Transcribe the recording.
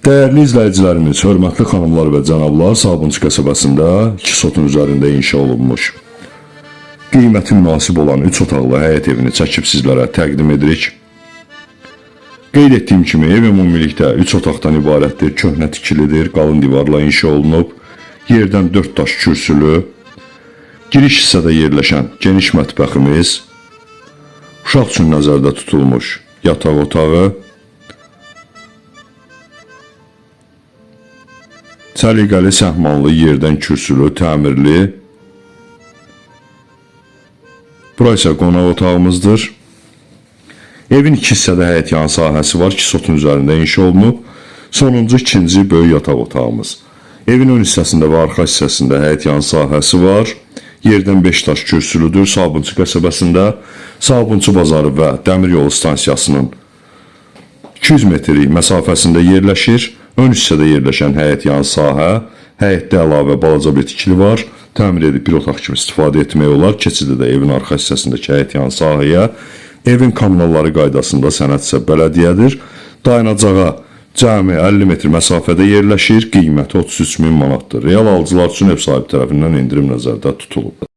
Değerli izləyicilərimiz, hörmətli xanımlar və cənablar, Sabunçu qəsəbəsində 2 sotun üzərində inşa olunmuş, qiyməti münasib olan 3 otaqlı həyət evini çəkib sizlərə təqdim edirik. Qeyd etdiyim kimi, ev ümumilikdə 3 otaqdan ibarətdir, köhnə tikilidir, qalın divarla inşa olunub, yerdən 4 daş kürsülü, giriş hissədə yerləşən geniş mətbəximiz, uşaq üçün nəzərdə tutulmuş yataq otağı, səliqəli səhmanlı yerdən kürsülü, təmirli. Bura isə qonaq otağımızdır. Evin 2 hissədə həyətyan sahəsi var, 2 sotun üzərində inşa olunub. Sonuncu, ikinci böyük yataq otağımız. Evin ön hissəsində və arxa hissəsində həyətyan sahəsi var. Yerdən 5 daş kürsülüdür. Sabunçu qəsəbəsində Sabunçu bazarı və dəmir yolu stansiyasının 200 metrik məsafəsində yerləşir. Ön hissədə yerləşən həyətyan sahə, həyətdə əlavə balaca bir tikili var. Təmir edib bir otaq kimi istifadə etmək olar. Keçidə də evin arxa hissəsindəki həyətyan sahəyə. Evin kommunalları qaydasında sənəd isə bələdiyyədir. Dayanacağa cəmi 50 metr məsafədə yerləşir. Qiyməti 33 min manatdır. Real alıcılar üçün ev sahibi tərəfindən endirim nəzərdə tutulub.